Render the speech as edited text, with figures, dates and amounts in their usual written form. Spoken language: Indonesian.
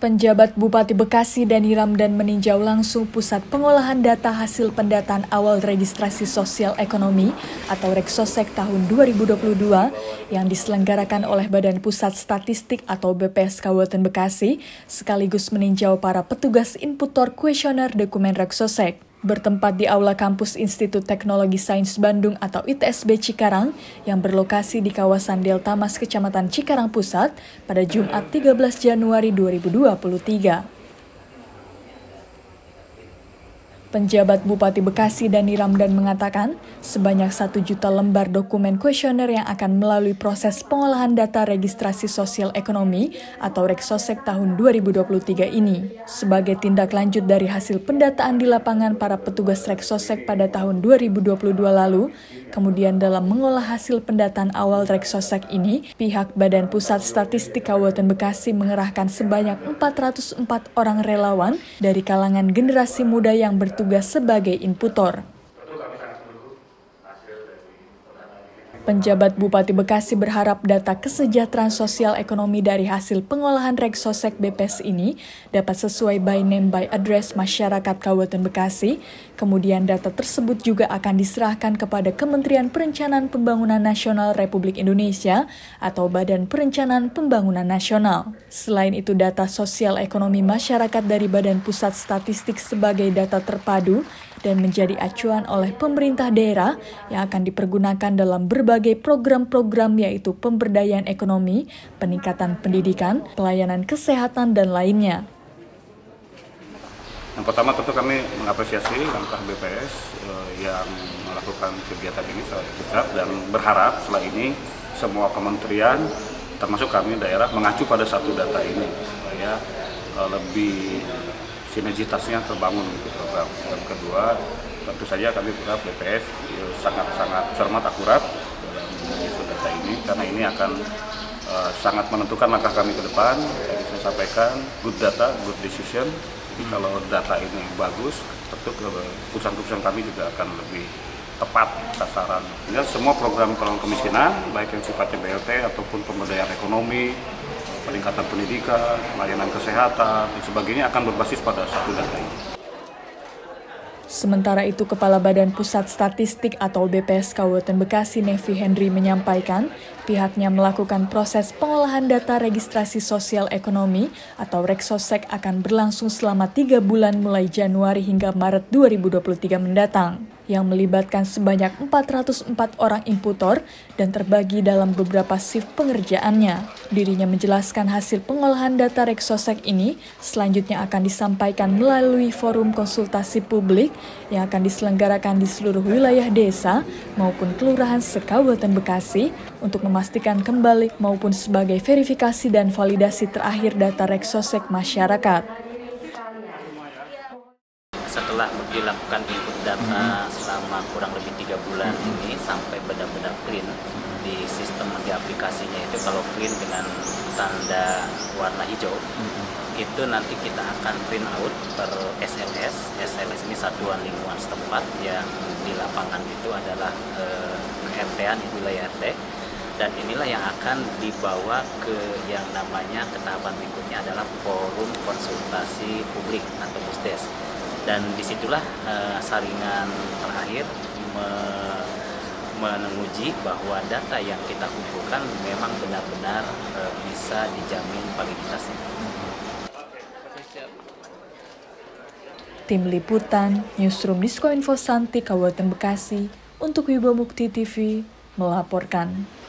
Penjabat Bupati Bekasi Dani Ramdan meninjau langsung pusat pengolahan data hasil pendataan awal registrasi sosial ekonomi atau Reksosek tahun 2022 yang diselenggarakan oleh Badan Pusat Statistik atau BPS Kabupaten Bekasi, sekaligus meninjau para petugas inputor kuesioner dokumen Reksosek. Bertempat di Aula Kampus Institut Teknologi Sains Bandung atau ITSB Cikarang yang berlokasi di kawasan Delta Mas Kecamatan Cikarang Pusat pada Jumat 13 Januari 2023. Penjabat Bupati Bekasi Dani Ramdan mengatakan sebanyak 1 juta lembar dokumen kuesioner yang akan melalui proses pengolahan data registrasi sosial ekonomi atau Reksosek tahun 2023 ini. Sebagai tindak lanjut dari hasil pendataan di lapangan para petugas Reksosek pada tahun 2022 lalu, kemudian dalam mengolah hasil pendataan awal Reksosek ini, pihak Badan Pusat Statistik Kabupaten Bekasi mengerahkan sebanyak 404 orang relawan dari kalangan generasi muda yang bertugas sebagai inputor. Penjabat Bupati Bekasi berharap data kesejahteraan sosial ekonomi dari hasil pengolahan Reksosek BPS ini dapat sesuai by name by address masyarakat Kabupaten Bekasi. Kemudian data tersebut juga akan diserahkan kepada Kementerian Perencanaan Pembangunan Nasional Republik Indonesia atau Badan Perencanaan Pembangunan Nasional. Selain itu, data sosial ekonomi masyarakat dari Badan Pusat Statistik sebagai data terpadu dan menjadi acuan oleh pemerintah daerah yang akan dipergunakan dalam berbagai program-program yaitu pemberdayaan ekonomi, peningkatan pendidikan, pelayanan kesehatan, dan lainnya. Yang pertama tentu kami mengapresiasi langkah BPS yang melakukan kegiatan ini secara besar dan berharap setelah ini semua kementerian termasuk kami daerah mengacu pada satu data ini supaya lebih sinergitasnya terbangun gitu program. Yang kedua, tentu saja kami berharap BPS sangat-sangat cermat akurat dalam menyusun data ini karena ini akan sangat menentukan langkah kami ke depan. Tadi saya sampaikan good data, good decision. Jadi kalau data ini bagus, tentu keputusan-keputusan kami juga akan lebih tepat sasaran. Sehingga semua program penanggulangan kemiskinan, baik yang sifatnya BLT ataupun pemberdayaan ekonomi, peningkatan pendidikan, layanan kesehatan, dan sebagainya akan berbasis pada satu data ini. Sementara itu, Kepala Badan Pusat Statistik atau BPS Kabupaten Bekasi Nevi Henry menyampaikan pihaknya melakukan proses pengolahan data registrasi sosial ekonomi atau Reksosek akan berlangsung selama 3 bulan mulai Januari hingga Maret 2023 mendatang, yang melibatkan sebanyak 404 orang inputor dan terbagi dalam beberapa shift pengerjaannya. Dirinya menjelaskan hasil pengolahan data Reksosek ini selanjutnya akan disampaikan melalui forum konsultasi publik yang akan diselenggarakan di seluruh wilayah desa maupun kelurahan se-Kabupaten Bekasi untuk memastikan kembali maupun sebagai verifikasi dan validasi terakhir data Reksosek masyarakat. Setelah dilakukan input data selama kurang lebih 3 bulan ini sampai benar-benar clean di sistem di aplikasinya itu, kalau clean dengan tanda warna hijau, itu nanti kita akan print out per SLS. SLS ini satuan lingkungan setempat yang di lapangan itu adalah RT-an, wilayah RT. Dan inilah yang akan dibawa ke yang namanya ke tahapan berikutnya adalah forum konsultasi publik atau Pusdes. Dan disitulah saringan terakhir menguji bahwa data yang kita kumpulkan memang benar-benar bisa dijamin validitasnya. Tim Liputan, Newsroom Diskoinfo Santi, Kabupaten Bekasi, untuk Wibo Mukti TV, melaporkan.